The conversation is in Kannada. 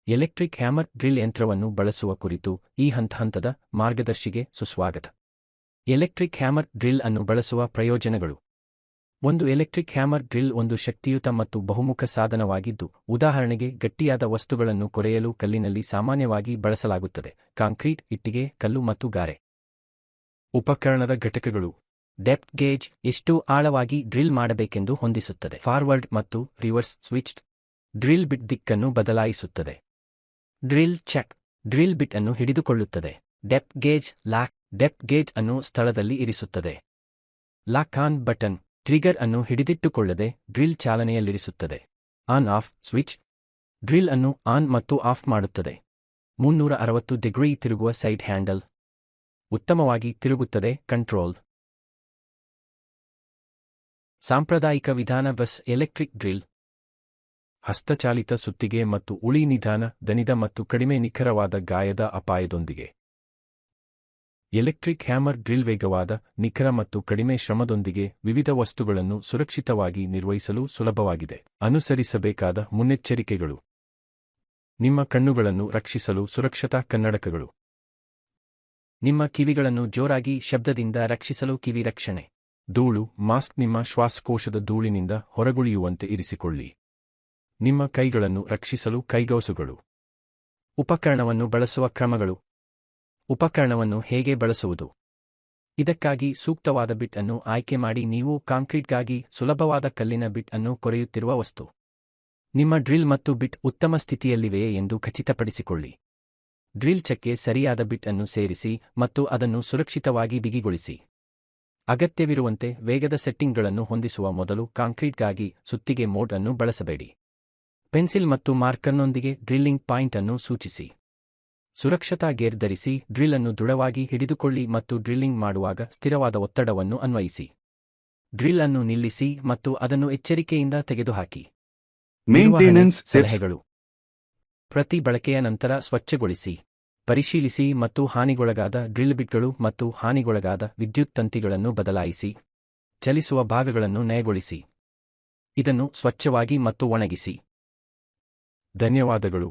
ಎಲೆಕ್ಟ್ರಿಕ್ ಹ್ಯಾಮರ್ ಡ್ರಿಲ್ ಯಂತ್ರವನ್ನು ಬಳಸುವ ಕುರಿತು ಈ ಹಂತದ ಮಾರ್ಗದರ್ಶಿಗೆ ಸುಸ್ವಾಗತ. ಎಲೆಕ್ಟ್ರಿಕ್ ಹ್ಯಾಮರ್ ಡ್ರಿಲ್ ಅನ್ನು ಬಳಸುವ ಪ್ರಯೋಜನಗಳು. ಒಂದು ಎಲೆಕ್ಟ್ರಿಕ್ ಹ್ಯಾಮರ್ ಡ್ರಿಲ್ ಒಂದು ಶಕ್ತಿಯುತ ಮತ್ತು ಬಹುಮುಖ ಸಾಧನವಾಗಿದ್ದು, ಉದಾಹರಣೆಗೆ ಗಟ್ಟಿಯಾದ ವಸ್ತುಗಳನ್ನು ಕೊರೆಯಲು ಕಲ್ಲಿನಲ್ಲಿ ಸಾಮಾನ್ಯವಾಗಿ ಬಳಸಲಾಗುತ್ತದೆ. ಕಾಂಕ್ರೀಟ್, ಇಟ್ಟಿಗೆ, ಕಲ್ಲು ಮತ್ತು ಗಾರೆ. ಉಪಕರಣದ ಘಟಕಗಳು. ಡೆಪ್ತ್ ಗೇಜ್, ಎಷ್ಟು ಆಳವಾಗಿ ಡ್ರಿಲ್ ಮಾಡಬೇಕೆಂದು ಹೊಂದಿಸುತ್ತದೆ. ಫಾರ್ವರ್ಡ್ ಮತ್ತು ರಿವರ್ಸ್ ಸ್ವಿಚ್ಡ್. ಡ್ರಿಲ್ ಬಿಟ್ ದಿಕ್ಕನ್ನು ಬದಲಾಯಿಸುತ್ತದೆ. ಡ್ರಿಲ್ ಚೆಕ್, ಡ್ರಿಲ್ ಬಿಟ್ ಅನ್ನು ಹಿಡಿದುಕೊಳ್ಳುತ್ತದೆ. Depth gauge lock, depth gauge ಅನ್ನು ಸ್ಥಳದಲ್ಲಿ ಇರಿಸುತ್ತದೆ. ಲಾಕ್ ಆನ್ ಬಟನ್, ಟ್ರಿಗರ್ ಅನ್ನು ಹಿಡಿದಿಟ್ಟುಕೊಳ್ಳದೆ ಡ್ರಿಲ್ ಚಾಲನೆಯಲ್ಲಿರಿಸುತ್ತದೆ. ಆನ್ ಆಫ್ ಸ್ವಿಚ್, ಡ್ರಿಲ್ ಅನ್ನು ಆನ್ ಮತ್ತು ಆಫ್ ಮಾಡುತ್ತದೆ. 360 ಡಿಗ್ರಿ ತಿರುಗುವ ಸೈಡ್ ಹ್ಯಾಂಡಲ್, ಉತ್ತಮವಾಗಿ ತಿರುಗುತ್ತದೆ. ಕಂಟ್ರೋಲ್. ಸಾಂಪ್ರದಾಯಿಕ ವಿಧಾನ ಬಸ್ ಎಲೆಕ್ಟ್ರಿಕ್ ಡ್ರಿಲ್. ಹಸ್ತಚಾಲಿತ ಸುತ್ತಿಗೆ ಮತ್ತು ಉಳಿ ನಿಧಾನ, ದಣಿದ ಮತ್ತು ಕಡಿಮೆ ನಿಖರವಾದ ಗಾಯದ ಅಪಾಯದೊಂದಿಗೆ. ಎಲೆಕ್ಟ್ರಿಕ್ ಹ್ಯಾಮರ್ ಡ್ರಿಲ್ ವೇಗವಾದ, ನಿಖರ ಮತ್ತು ಕಡಿಮೆ ಶ್ರಮದೊಂದಿಗೆ ವಿವಿಧ ವಸ್ತುಗಳನ್ನು ಸುರಕ್ಷಿತವಾಗಿ ನಿರ್ವಹಿಸಲು ಸುಲಭವಾಗಿದೆ. ಅನುಸರಿಸಬೇಕಾದ ಮುನ್ನೆಚ್ಚರಿಕೆಗಳು. ನಿಮ್ಮ ಕಣ್ಣುಗಳನ್ನು ರಕ್ಷಿಸಲು ಸುರಕ್ಷತಾ ಕನ್ನಡಕಗಳು. ನಿಮ್ಮ ಕಿವಿಗಳನ್ನು ಜೋರಾಗಿ ಶಬ್ದದಿಂದ ರಕ್ಷಿಸಲು ಕಿವಿ ರಕ್ಷಣೆ. ಧೂಳು ಮಾಸ್ಕ್, ನಿಮ್ಮ ಶ್ವಾಸಕೋಶದ ಧೂಳಿನಿಂದ ಹೊರಗುಳಿಯುವಂತೆ ಇರಿಸಿಕೊಳ್ಳಿ. ನಿಮ್ಮ ಕೈಗಳನ್ನು ರಕ್ಷಿಸಲು ಕೈಗವಸುಗಳು. ಉಪಕರಣವನ್ನು ಬಳಸುವ ಕ್ರಮಗಳು. ಉಪಕರಣವನ್ನು ಹೇಗೆ ಬಳಸುವುದು? ಇದಕ್ಕಾಗಿ ಸೂಕ್ತವಾದ ಬಿಟ್ ಅನ್ನು ಆಯ್ಕೆ ಮಾಡಿ. ನೀವು ಕಾಂಕ್ರೀಟ್ಗಾಗಿ ಸುಲಭವಾದ ಕಲ್ಲಿನ ಬಿಟ್ ಅನ್ನು ಕೊರೆಯುತ್ತಿರುವ ವಸ್ತು. ನಿಮ್ಮ ಡ್ರಿಲ್ ಮತ್ತು ಬಿಟ್ ಉತ್ತಮ ಸ್ಥಿತಿಯಲ್ಲಿವೆಯೇ ಎಂದು ಖಚಿತಪಡಿಸಿಕೊಳ್ಳಿ. ಡ್ರಿಲ್ ಚೆಕ್ಗೆ ಸರಿಯಾದ ಬಿಟ್ ಅನ್ನು ಸೇರಿಸಿ ಮತ್ತು ಅದನ್ನು ಸುರಕ್ಷಿತವಾಗಿ ಬಿಗಿಗೊಳಿಸಿ. ಅಗತ್ಯವಿರುವಂತೆ ವೇಗದ ಸೆಟ್ಟಿಂಗ್ಗಳನ್ನು ಹೊಂದಿಸುವ ಮೊದಲು ಕಾಂಕ್ರೀಟ್ಗಾಗಿ ಸುತ್ತಿಗೆ ಮೋಡ್ ಅನ್ನು ಬಳಸಬೇಡಿ. ಪೆನ್ಸಿಲ್ ಮತ್ತು ಮಾರ್ಕರ್ನೊಂದಿಗೆ ಡ್ರಿಲ್ಲಿಂಗ್ ಪಾಯಿಂಟ್ ಅನ್ನು ಸೂಚಿಸಿ. ಸುರಕ್ಷತಾ ಗೇರ್ ಧರಿಸಿ. ಡ್ರಿಲ್ ಅನ್ನು ದೃಢವಾಗಿ ಹಿಡಿದುಕೊಳ್ಳಿ ಮತ್ತು ಡ್ರಿಲ್ಲಿಂಗ್ ಮಾಡುವಾಗ ಸ್ಥಿರವಾದ ಒತ್ತಡವನ್ನು ಅನ್ವಯಿಸಿ. ಡ್ರಿಲ್ ಅನ್ನು ನಿಲ್ಲಿಸಿ ಮತ್ತು ಅದನ್ನು ಎಚ್ಚರಿಕೆಯಿಂದ ತೆಗೆದುಹಾಕಿ. ಮೇಂಟೆನೆನ್ಸ್ ಸಲಹೆಗಳು. ಪ್ರತಿ ಬಳಕೆಯ ನಂತರ ಸ್ವಚ್ಛಗೊಳಿಸಿ, ಪರಿಶೀಲಿಸಿ ಮತ್ತು ಹಾನಿಗೊಳಗಾದ ಡ್ರಿಲ್ ಬಿಟ್ಗಳು ಮತ್ತು ಹಾನಿಗೊಳಗಾದ ವಿದ್ಯುತ್ ತಂತಿಗಳನ್ನು ಬದಲಾಯಿಸಿ. ಚಲಿಸುವ ಭಾಗಗಳನ್ನು ನಯಗೊಳಿಸಿ. ಇದನ್ನು ಸ್ವಚ್ಛವಾಗಿ ಮತ್ತು ಒಣಗಿಸಿ. ಧನ್ಯವಾದಗಳು.